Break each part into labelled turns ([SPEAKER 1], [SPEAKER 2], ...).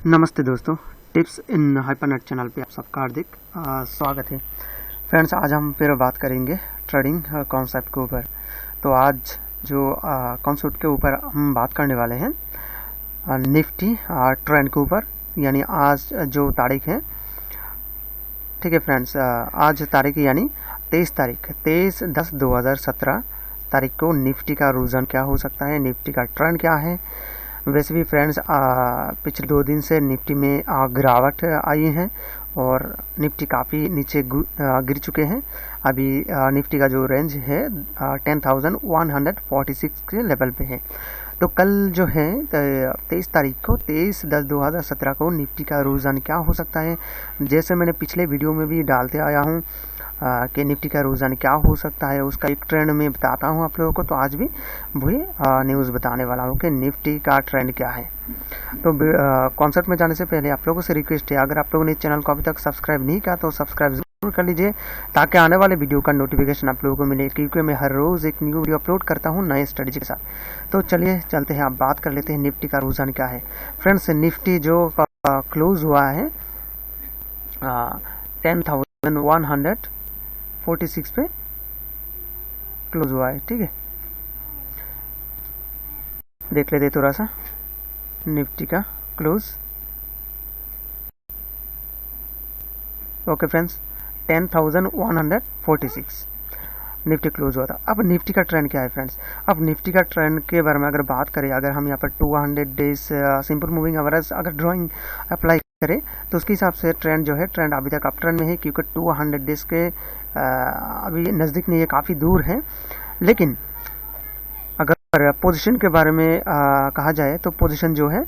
[SPEAKER 1] नमस्ते दोस्तों, टिप्स इन hibernate channel पे आप सबका हार्दिक स्वागत है। फ्रेंड्स, आज हम फिर बात करेंगे ट्रेडिंग कॉन्सेप्ट के ऊपर। तो आज जो कॉन्सेप्ट के ऊपर हम बात करने वाले हैं निफ्टी ट्रेंड के ऊपर, यानी आज जो तारीख है, ठीक है फ्रेंड्स, आज तारीख यानी 23/10/2017 तारीख को निफ्टी का रुझान क्या हो सकता है, निफ्टी का ट्रेंड क्या है। वैसे भी फ्रेंड्स पिछले 2 दिन से निफ्टी में गिरावट आई है और निफ्टी काफ़ी नीचे गिर चुके हैं। अभी निफ्टी का जो रेंज है 10,146 के लेवल पे है। तो कल जो है 23 तारीख को 23/10/2017 को निफ्टी का रुझान क्या हो सकता है, जैसे मैंने पिछले वीडियो में भी डालते आया हूँ कि निफ्टी का रुझान क्या हो सकता है, उसका एक ट्रेंड में बताता हूँ आप लोगों को। तो आज भी वही न्यूज़ बताने वाला हूँ कि निफ्टी का ट्रेंड क्या है। तो कॉन्सेप्ट में जाने से पहले आप लोगों से रिक्वेस्ट है, अगर आप लोगों ने चैनल को अभी तक सब्सक्राइब नहीं किया तो सब्सक्राइब जरूर कर लीजिए, ताकि आने वाले वीडियो का नोटिफिकेशन आप लोगों को मिले, क्योंकि मैं हर रोज़ एक न्यू वीडियो अपलोड करता हूँ नए स्ट्रेटेजी के साथ। तो चलिए चलते हैं, आप बात कर लेते हैं निफ्टी का रुझान क्या है। फ्रेंड्स, निफ्टी जो क्लोज हुआ है 10,146 पे क्लोज हुआ है, ठीक है। देख लेते थोड़ा सा निफ्टी का close. Okay friends, 10,146 Nifty close हुआ था। अब निफ्टी का ट्रेंड क्या है फ्रेंड्स, अब निफ्टी का ट्रेंड के बारे में अगर बात करें, अगर हम यहाँ पर 200 डेज सिंपल मूविंग एवरेज अगर ड्राइंग अप्लाई करें तो उसके हिसाब से ट्रेंड जो है, ट्रेंड अभी तक अप ट्रेंड में है, क्योंकि 200 डेज के अभी नज़दीक नहीं है, काफ़ी दूर है। लेकिन अगर पोजीशन के बारे में कहा जाए तो पोजीशन जो है,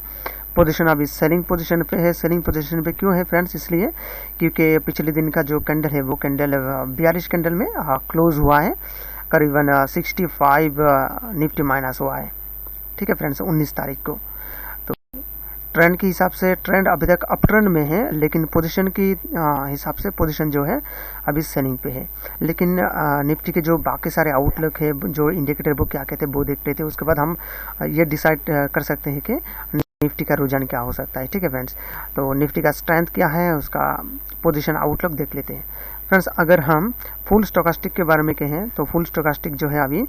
[SPEAKER 1] पोजीशन अभी सेलिंग पोजीशन पे है। सेलिंग पोजीशन पे क्यों है फ्रेंड्स, इसलिए क्योंकि पिछले दिन का जो कैंडल है वो कैंडल 42 कैंडल में क्लोज हुआ है, करीबन 65 निफ्टी माइनस हुआ है, ठीक है फ्रेंड्स, 19 तारीख को। तो ट्रेंड के हिसाब से ट्रेंड अभी तक अप ट्रेंड में है, लेकिन पोजीशन की हिसाब से पोजीशन जो है अभी सेलिंग पे है। लेकिन निफ्टी के जो बाकी सारे आउटलुक है, जो इंडिकेटर वो क्या कहते हैं वो देख लेते हैं, उसके बाद हम ये डिसाइड कर सकते हैं कि निफ्टी का रुझान क्या हो सकता है, ठीक है फ्रेंड्स। तो निफ्टी का स्ट्रेंथ क्या है, उसका पोजीशन आउटलुक देख लेते हैं फ्रेंड्स। अगर हम फुल स्टोकास्टिक के बारे में कहें तो फुल स्टोकास्टिक जो है अभी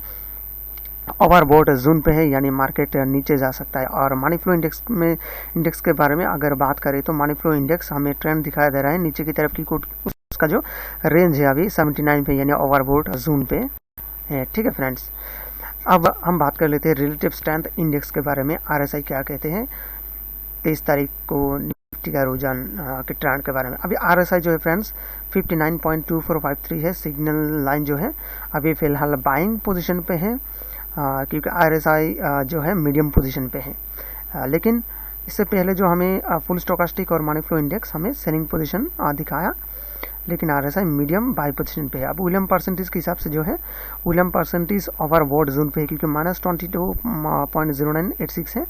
[SPEAKER 1] ओवरबॉट जोन पे है, यानी मार्केट नीचे जा सकता है। और मनी फ्लो इंडेक्स के बारे में अगर बात करें तो मनी फ्लो इंडेक्स हमें ट्रेंड दिखाई दे रहा है नीचे की तरफ की, उसका जो रेंज है अभी 79 पे, यानी ओवरबॉट जोन पे है, ठीक है फ्रेंड्स। अब हम बात कर लेते हैं रिलेटिव स्ट्रेंथ इंडेक्स के बारे में, RSI क्या कहते हैं 23 तारीख को निफ्टी का रुझान के ट्रेंड के बारे में। अभी RSI जो है फ्रेंड्स 59.2453 है, सिग्नल लाइन जो है अभी फिलहाल बाइंग पोजीशन पे है, क्योंकि RSI जो है मीडियम पोजीशन पे है। लेकिन इससे पहले जो हमें फुल स्टोकास्टिक और मनी फ्लो इंडेक्स हमें सेलिंग पोजीशन दिखाया, लेकिन RSI मीडियम बाई पोजीशन पे है। अब विलियम परसेंटेज के हिसाब से जो है विलियम परसेंटेज ओवरबॉट जोन पे है, क्योंकि -22.0986 है।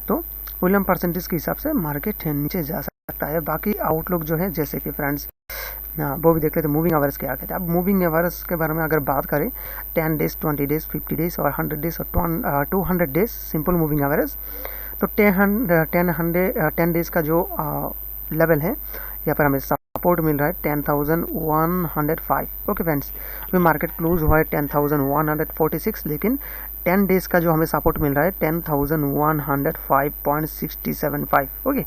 [SPEAKER 1] तो विलियम परसेंटेज के हिसाब से मार्केट नीचे जा सकता है। बाकी आउटलुक जो है, जैसे कि फ्रेंड्स वो भी देख लेते हैं मूविंग एवरेज क्या कहते हैं। अब मूविंग एवरेज के बारे में अगर बात करें 10 डेज, 20 डेज, 50 डेज और 100 डेज और 200 डेज सिंपल मूविंग एवरेज, तो 10 डेज का जो लेवल है यहाँ पर हमें सपोर्ट मिल रहा है 10,105। ओके फ्रेंड्स, अभी मार्केट क्लोज हुआ है 10,146, लेकिन 10 डेज का जो हमें सपोर्ट मिल रहा है 10,105.675। ओके,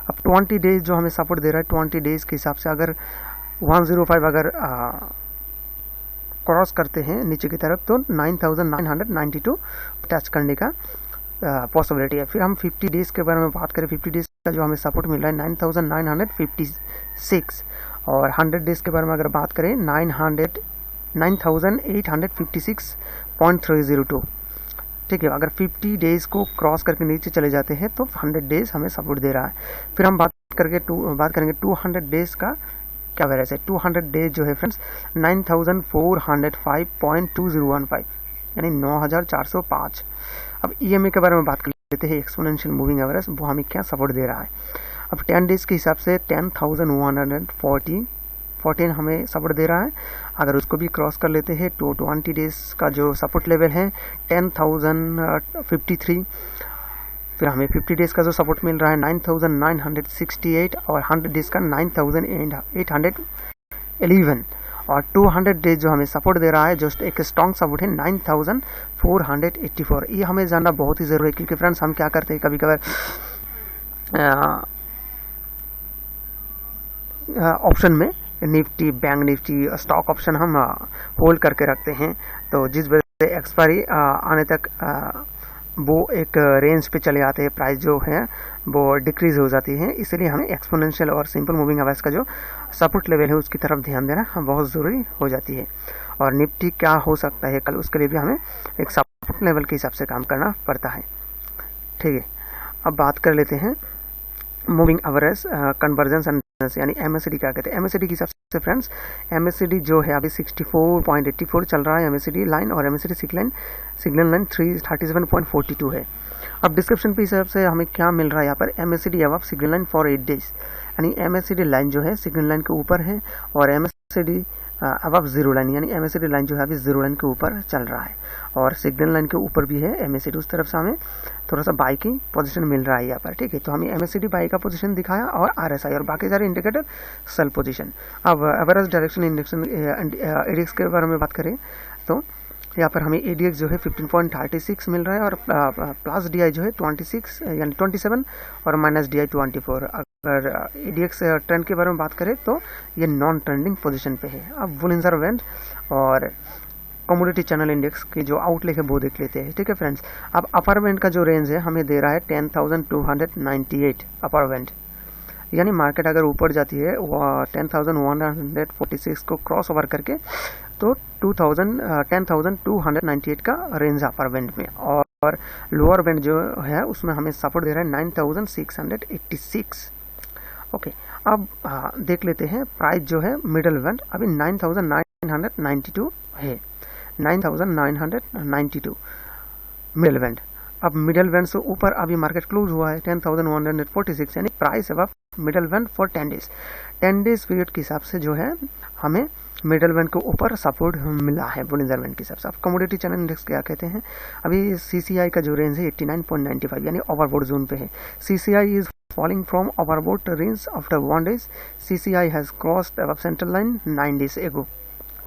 [SPEAKER 1] अब 20 डेज जो हमें सपोर्ट दे रहा है, 20 डेज के हिसाब से अगर 105 अगर क्रॉस करते हैं नीचे की तरफ तो 9,992 टच करने का पॉसिबिलिटी है। फिर हम 50 डेज के बारे में बात करें, 50 डेज का जो हमें सपोर्ट मिल रहा है 9,956, और 100 डेज के बारे में अगर बात करें 9,856.302, ठीक है। अगर 50 डेज को क्रॉस करके नीचे चले जाते हैं तो 100 डेज हमें सपोर्ट दे रहा है। फिर हम बात करेंगे 200 डेज का क्या वैल्यू है। 200 डेज जो है फ्रेंड्स 9,405.2015, यानी 9,405। अब EMA के बारे में बात कर लेते हैं, एक्सपोनेंशियल मूविंग एवरेज, वो हमें क्या सपोर्ट दे रहा है। अब 10 डेज के हिसाब से 10,114 हमें सपोर्ट दे रहा है। अगर उसको भी क्रॉस कर लेते हैं तो 20 डेज का जो सपोर्ट लेवल है 10,053, फिर हमें 50 डेज का जो सपोर्ट मिल रहा है 9968 और 100 डेज का 9811 और 200 डेज जो हमें सपोर्ट दे रहा है जो एक स्ट्रॉन्ग सपोर्ट है 9484। ये हमें जानना बहुत ही ज़रूरी है, क्योंकि फ्रेंड्स हम क्या करते हैं कभी कभार ऑप्शन में Nifty, bank Nifty, stock option हम होल्ड करके रखते हैं, तो जिस वजह से एक्सपायरी आने तक वो एक रेंज पे चले आते हैं, प्राइस जो है वो डिक्रीज हो जाती है। इसलिए हमें एक्सपोनेंशियल और सिंपल मूविंग एवरेज का जो सपोर्ट लेवल है उसकी तरफ ध्यान देना बहुत ज़रूरी हो जाती है। और निफ्टी क्या हो सकता है कल, उसके लिए भी हमें एक सपोर्ट लेवल के हिसाब से काम करना पड़ता है। ठीक है, अब बात कर लेते हैं मूविंग एवरेज कन्वर्जेंस एंड यानी MACD क्या कहते हैं। MACD के हिसाब से फ्रेंड्स MACD जो है अभी 64.84 चल रहा है MACD लाइन, और MACD सिग्नल लाइन 337.42 है। अब डिस्क्रिप्शन के हिसाब से हमें क्या मिल रहा है यहाँ पर, MACD above signal line for 8 days, यानी MACD लाइन जो है सिग्नल लाइन के ऊपर है, और MACD अबव जीरो लाइन यानी MACD लाइन जो है अभी जीरो लाइन के ऊपर चल रहा है, और सिग्नल लाइन के ऊपर भी है MACD। उस तरफ से हमें थोड़ा सा बाई की पोजीशन मिल रहा है यहाँ पर। ठीक है, तो हमें MACD बाई का पोजीशन दिखाया, और RSI और बाकी सारे इंडिकेटर सेल पोजीशन। अब एवरेज डायरेक्शन इंडेक्स के बारे में बात करें तो यहाँ पर हमें ADX जो है 15.36 मिल रहा है, और प्लस DI जो है 26 यानी 27 और माइनस DI 24। अगर ADX ट्रेंड के बारे में बात करें तो ये नॉन ट्रेंडिंग पोजीशन पे है। अब बुलिंजर वेंट और कमोडिटी चैनल इंडेक्स की जो आउटलुक है वो देख लेते हैं। ठीक है फ्रेंड्स, अब अपर बैंड का जो रेंज है हमें दे रहा है 10,298 अपर बैंड, यानी मार्केट अगर ऊपर जाती है 10,146 को क्रॉस ओवर करके तो 10,298 का रेंज अपर बैंड में, और लोअर बैंड जो है उसमें हमें सपोर्ट दे रहा है 9,686। ओके, अब देख लेते हैं प्राइस जो है मिडल बैंड अभी 9,992 है, 9,992 मिडल बैंड। अब मिडल बैंड से ऊपर अभी मार्केट क्लोज हुआ है 10,146, यानी प्राइस अब middle band for 10 days. 10 days period के हिसाब से जो है हमें मिडल बैंड के ऊपर सपोर्ट मिला है बुलिंजर बैंड के हिसाब से। अब कमोडिटी चैनल इंडेक्स क्या कहते हैं, अभी CCI का जो रेंज है 89.95 यानी ओवरबोट जोन पे है। CCI is falling from overbought range after 1 days. CCI has crossed above central line 9 days ago.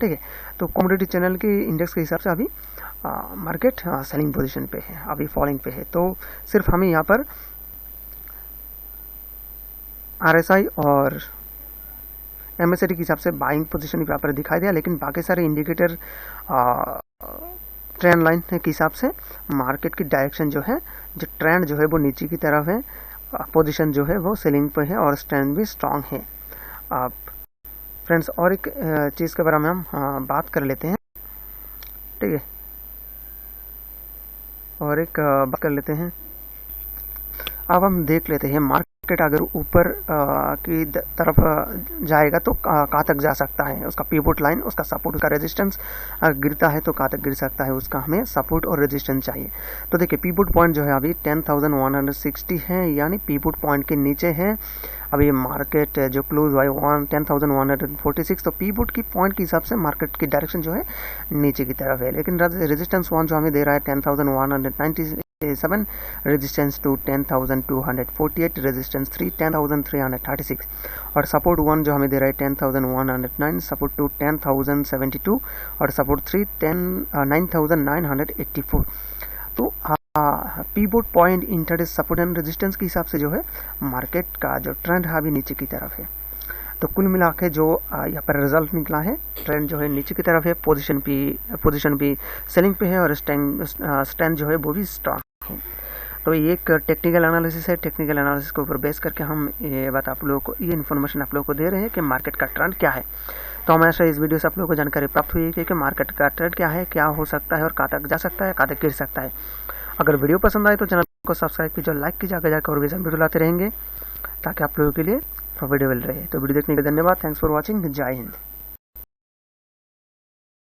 [SPEAKER 1] ठीक है, तो कमोडिटी चैनल के इंडेक्स के हिसाब से अभी मार्केट सेलिंग पोजीशन पे है, अभी फॉलिंग पे है। तो सिर्फ हमें यहाँ पर RSI और MACD के हिसाब से बाइंग पोजीशन यहाँ पर दिखाई दिया, लेकिन बाकी सारे इंडिकेटर ट्रेंड लाइन के हिसाब से मार्केट की डायरेक्शन जो है, जो ट्रेंड जो है वो नीचे की तरफ है, पोजीशन जो है वो सेलिंग पे है, और स्ट्रेंथ भी स्ट्रांग है। अब फ्रेंड्स और एक चीज़ के बारे में हम बात कर लेते हैं। ठीक है, और एक बात कर लेते हैं। अब हम देख लेते हैं मार्केट अगर ऊपर की तरफ जाएगा तो कहाँ तक जा सकता है, उसका पिवोट लाइन, उसका सपोर्ट का रेजिस्टेंस गिरता है तो कहाँ तक गिर सकता है, उसका हमें सपोर्ट और रेजिस्टेंस चाहिए। तो देखिए पिवोट पॉइंट जो है अभी 10,160 है, यानी पिवोट पॉइंट के नीचे है अभी मार्केट जो क्लोज हुआ है 10,146। तो पिवोट की पॉइंट के हिसाब से मार्केट की डायरेक्शन जो है नीचे की तरफ है, लेकिन रेजिस्टेंस 1 जो हमें दे रहा है 10,197, रेजिस्टेंस 2 10,248, रेजिस्टेंस 3 10,336, और सपोर्ट 1 जो हमें दे रहा है 10,109, सपोर्ट 2 10,072, और सपोर्ट 3 9,984। तो pivot point, intraday support and resistance के हिसाब से जो है मार्केट का जो ट्रेंड है अभी नीचे की तरफ है। तो कुल मिला के जो यहाँ पर रिजल्ट निकला है, ट्रेंड जो है नीचे की तरफ है, पोजीशन भी सेलिंग पे है, और स्ट्रेंथ जो है वो भी स्ट्रांग है। तो ये एक टेक्निकल एनालिसिस है, टेक्निकल एनालिसिस के ऊपर बेस करके हम ये बात आप लोगों को, ये इन्फॉर्मेशन आप लोगों को दे रहे हैं कि मार्केट का ट्रेंड क्या है। तो हमेशा इस वीडियो से आप लोगों को जानकारी प्राप्त हुई है कि मार्केट का ट्रेंड क्या है, क्या हो सकता है, और कहाँ तक जा सकता है, कहाँ तक गिर सकता है। अगर वीडियो पसंद आए तो चैनल को सब्सक्राइब कीजिए, लाइक कीजिए, आगे जाकर और भी वीडियो लाते रहेंगे ताकि आप लोगों के लिए प्रॉफिटेबल रहे। तो वीडियो देखने के लिए धन्यवाद। Thanks for watching. जय हिंद।